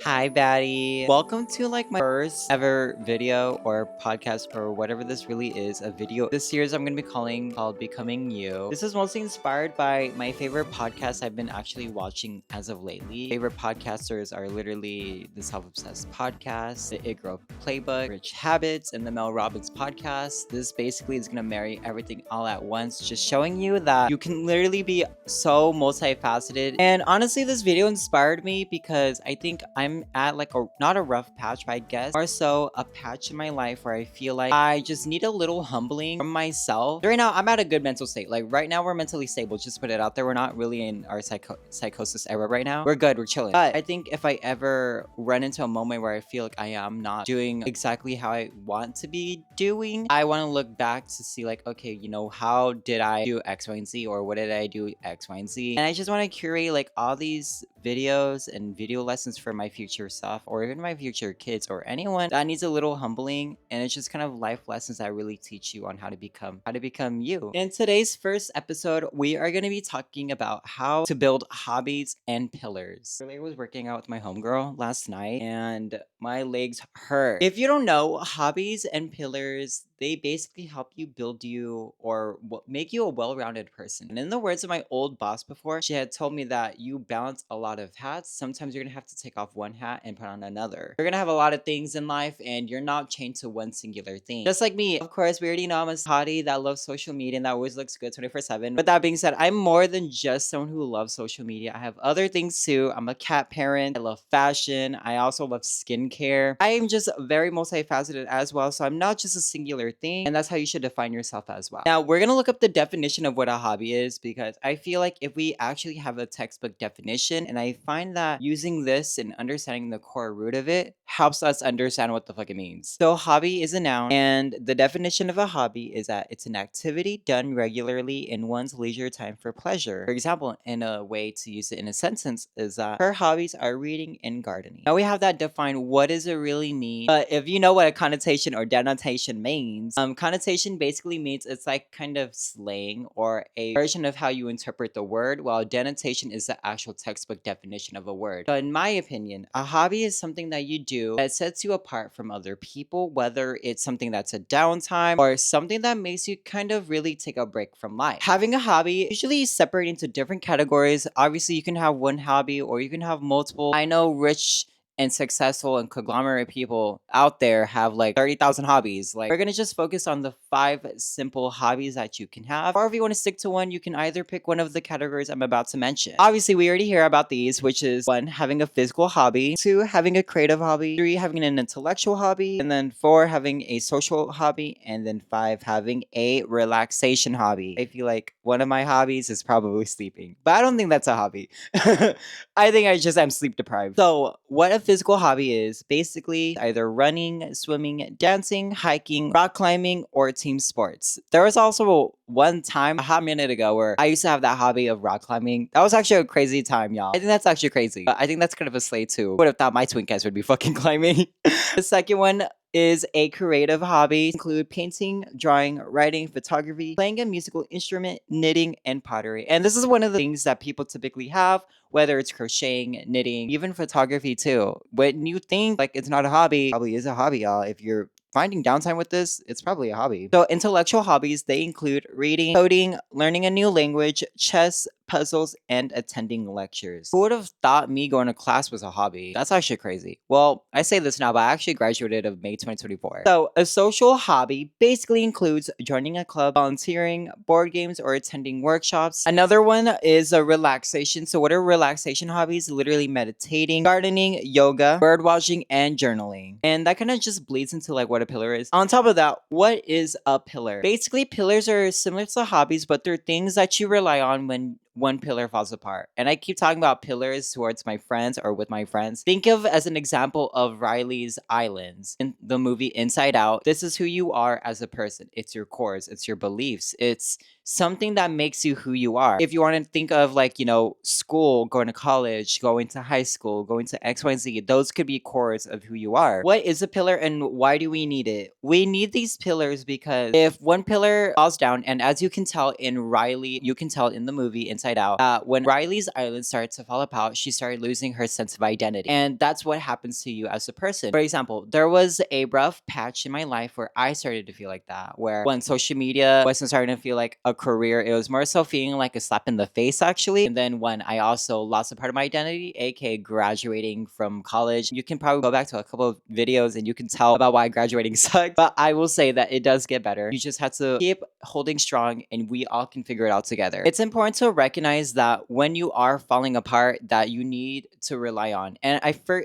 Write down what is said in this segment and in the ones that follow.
Hi, Baddie. Welcome to like my first ever video or podcast or whatever this really is. A video. This series I'm gonna be called Becoming You. This is mostly inspired by my favorite podcasts I've been actually watching as of lately. Favorite podcasters are literally the Self-Obsessed podcast, the It Girl Playbook, Rich Habits, and the Mel Robbins podcast. This basically is gonna marry everything all at once, just showing you that you can literally be so multifaceted. And honestly, this video inspired me because I think I'm at like a not a rough patch, but I guess more so a patch in my life where I feel like I just need a little humbling from myself. Right now, I'm at a good mental state. Like right now, we're mentally stable. Just put it out there. We're not really in our psychosis era right now. We're good. We're chilling. But I think if I ever run into a moment where I feel like I am not doing exactly how I want to be doing, I want to look back to see like, okay, how did I do X, Y, and Z, or what did I do X, Y, and Z? And I just want to curate like all these videos and video lessons for my future self or even my future kids or anyone that needs a little humbling, and it's just kind of life lessons that really teach you on how to become you. In today's first episode, we are going to be talking about how to build hobbies and pillars. Earlier, I was working out with my homegirl last night and my legs hurt. If you don't know, hobbies and pillars, they basically help you build you or make you a well-rounded person. And in the words of my old boss before, she had told me that you balance a lot of hats. Sometimes you're gonna have to take off one hat and put on another. You're gonna have a lot of things in life and you're not chained to one singular thing. Just like me, of course, we already know I'm a hottie that loves social media and that always looks good 24/7. With that being said, I'm more than just someone who loves social media. I have other things too. I'm a cat parent. I love fashion. I also love skincare. I am just very multifaceted as well. So I'm not just a singular thing. And that's how you should define yourself as well. Now, we're going to look up the definition of what a hobby is because I feel like if we actually have a textbook definition, and I find that using this and understanding the core root of it helps us understand what the fuck it means. So, hobby is a noun, and the definition of a hobby is that it's an activity done regularly in one's leisure time for pleasure. For example, in a way to use it in a sentence is that her hobbies are reading and gardening. Now we have that defined. What does it really mean? But if you know what a connotation or denotation means, connotation basically means it's like kind of slang or a version of how you interpret the word, while denotation is the actual textbook definition of a word. So in my opinion, a hobby is something that you do that sets you apart from other people, whether it's something that's a downtime or something that makes you kind of really take a break from life. Having a hobby usually is separated into different categories. Obviously, you can have one hobby or you can have multiple. I know rich and successful and conglomerate people out there have like 30,000 hobbies. Like, we're gonna just focus on the 5 simple hobbies that you can have. Or if you want to stick to one, you can either pick one of the categories I'm about to mention. Obviously, we already hear about these, which is 1, having a physical hobby, 2, having a creative hobby, 3, having an intellectual hobby, and then 4, having a social hobby, and then 5, having a relaxation hobby. I feel like one of my hobbies is probably sleeping, but I don't think that's a hobby. I think I just am sleep deprived. So, what a physical hobby is basically either running, swimming, dancing, hiking, rock climbing, or team sports. There was also one time a hot minute ago where I used to have that hobby of rock climbing. That was actually a crazy time, y'all. I think that's actually crazy. I think that's kind of a slay too. Would have thought my twink ass would be fucking climbing. The second one is a creative hobby. Include painting, drawing, writing, photography, playing a musical instrument, knitting, and pottery. And this is one of the things that people typically have, whether it's crocheting, knitting, even photography too. When you think like it's not a hobby, probably is a hobby, y'all. If you're finding downtime with this, it's probably a hobby. So intellectual hobbies, they include reading, coding, learning a new language, chess, puzzles, and attending lectures. Who would have thought me going to class was a hobby? That's actually crazy. Well, I say this now, but I actually graduated of May 2024. So a social hobby basically includes joining a club, volunteering, board games, or attending workshops. Another one is a relaxation. So what are relaxation hobbies? Literally meditating, gardening, yoga, bird watching, and journaling. And that kind of just bleeds into like what a pillar is. On top of that, what is a pillar? Basically, pillars are similar to hobbies, but they're things that you rely on when one pillar falls apart. And I keep talking about pillars towards my friends or with my friends. Think of as an example of Riley's Islands in the movie Inside Out. This is who you are as a person. It's your cores, it's your beliefs, it's something that makes you who you are. If you want to think of like, school, going to college, going to high school, going to X, Y, and Z, those could be cores of who you are. What is a pillar and why do we need it? We need these pillars because if one pillar falls down, and as you can tell in Riley, you can tell in the movie Inside Out, when Riley's island started to fall apart, she started losing her sense of identity. And that's what happens to you as a person. For example, there was a rough patch in my life where I started to feel like that, where when social media wasn't starting to feel like a career, it was more so feeling like a slap in the face, actually. And then when I also lost a part of my identity, aka graduating from college, you can probably go back to a couple of videos and you can tell about why graduating sucked. But I will say that it does get better. You just have to keep holding strong and we all can figure it out together. It's important to recognize that when you are falling apart, that you need to rely on. And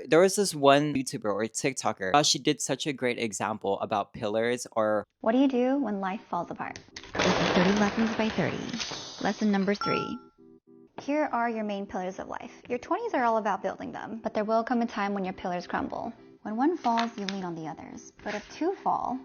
there was this one YouTuber or TikToker, she did such a great example about pillars. Or what do you do when life falls apart? This is 30 Lessons by 30. Lesson number 3. Here are your main pillars of life. Your 20s are all about building them, but there will come a time when your pillars crumble. When one falls, you lean on the others. But if 2 fall,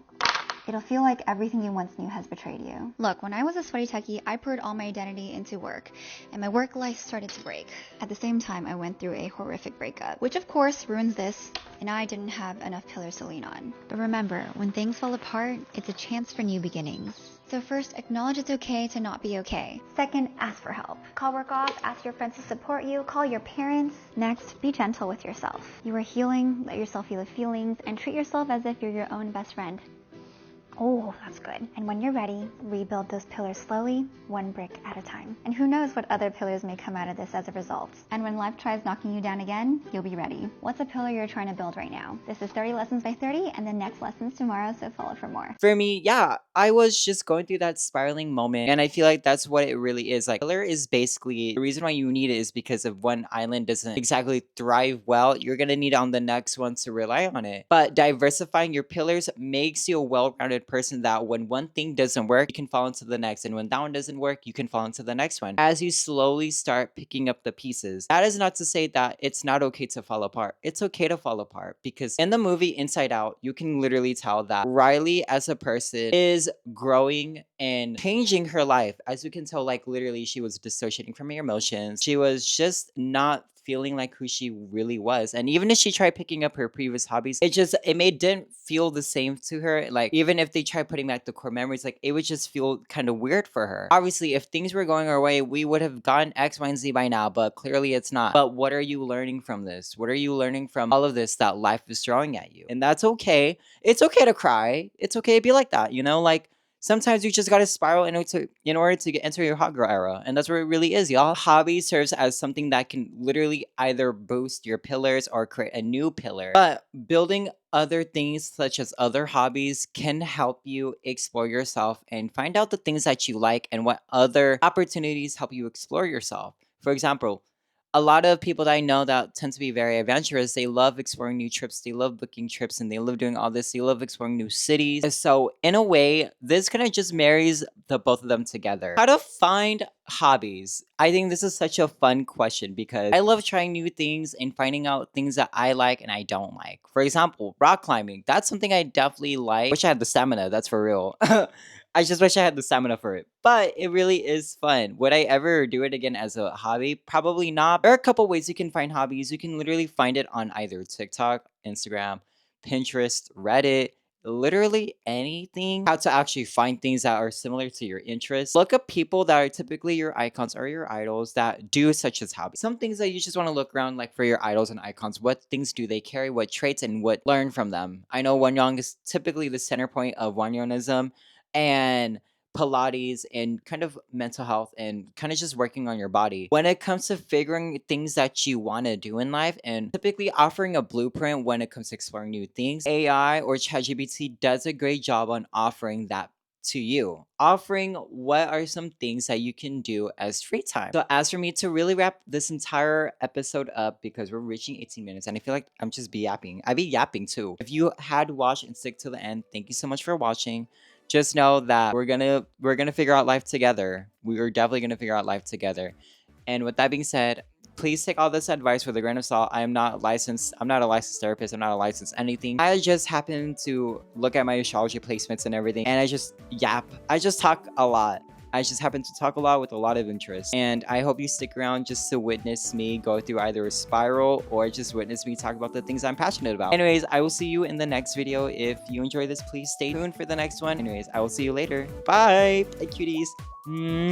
it'll feel like everything you once knew has betrayed you. Look, when I was a sweaty techie, I poured all my identity into work, and my work life started to break. At the same time, I went through a horrific breakup, which of course ruins this, and I didn't have enough pillars to lean on. But remember, when things fall apart, it's a chance for new beginnings. So first, acknowledge it's okay to not be okay. Second, ask for help. Call work off, ask your friends to support you, call your parents. Next, be gentle with yourself. You are healing, let yourself feel the feelings, and treat yourself as if you're your own best friend. Oh, that's good. And when you're ready, rebuild those pillars slowly, one brick at a time. And who knows what other pillars may come out of this as a result. And when life tries knocking you down again, you'll be ready. What's a pillar you're trying to build right now? This is 30 Lessons by 30, and the next lesson's tomorrow, so follow for more. For me, yeah, I was just going through that spiraling moment, and I feel like that's what it really is. Like, pillar is basically the reason why you need it is because if one island doesn't exactly thrive well, you're gonna need on the next one to rely on it. But diversifying your pillars makes you a well-rounded person that when one thing doesn't work, you can fall into the next, and when that one doesn't work, you can fall into the next one. As you slowly start picking up the pieces, that is not to say that it's not okay to fall apart. It's okay to fall apart because in the movie Inside Out, you can literally tell that Riley as a person is growing and changing her life. As you can tell, like literally she was dissociating from her emotions. She was just not feeling like who she really was. And even if she tried picking up her previous hobbies, didn't feel the same to her. Like even if they tried putting back the core memories, like it would just feel kind of weird for her. Obviously, if things were going our way, we would have gotten X, Y, and Z by now, but clearly it's not. But what are you learning from this? What are you learning from all of this that life is throwing at you? And that's okay. It's okay to cry. It's okay to be like that, like sometimes you just gotta spiral in order to enter your hot girl era. And that's what it really is, y'all. Hobby serves as something that can literally either boost your pillars or create a new pillar. But building other things such as other hobbies can help you explore yourself and find out the things that you like and what other opportunities help you explore yourself. For example, a lot of people that I know that tend to be very adventurous, they love exploring new trips, they love booking trips, and they love doing all this. They love exploring new cities. So in a way, this kind of just marries the both of them together. How to find hobbies? I think this is such a fun question because I love trying new things and finding out things that I like and I don't like. For example, rock climbing. That's something I definitely like. Wish I had the stamina, that's for real. I just wish I had the stamina for it. But it really is fun. Would I ever do it again as a hobby? Probably not. There are a couple ways you can find hobbies. You can literally find it on either TikTok, Instagram, Pinterest, Reddit, literally anything. How to actually find things that are similar to your interests. Look up people that are typically your icons or your idols that do such as hobbies. Some things that you just want to look around like for your idols and icons. What things do they carry? What traits and what learn from them? I know Wanyang is typically the center point of Wanyonism and Pilates and kind of mental health and kind of just working on your body. When it comes to figuring things that you want to do in life and typically offering a blueprint when it comes to exploring new things, AI or ChatGPT does a great job on offering that to you, offering what are some things that you can do as free time. So as for me to really wrap this entire episode up, because we're reaching 18 minutes and I feel like I'm just be yapping. I be yapping too. If you had watched and stick to the end, thank you so much for watching. Just know that we're gonna figure out life together. We are definitely gonna figure out life together. And with that being said, please take all this advice with a grain of salt. I'm not licensed. I'm not a licensed therapist. I'm not a licensed anything. I just happen to look at my astrology placements and everything, and I just yap. I just talk a lot. I just happen to talk a lot with a lot of interest. And I hope you stick around just to witness me go through either a spiral or just witness me talk about the things I'm passionate about. Anyways, I will see you in the next video. If you enjoy this, please stay tuned for the next one. Anyways, I will see you later. Bye! Bye, cuties! Mwah.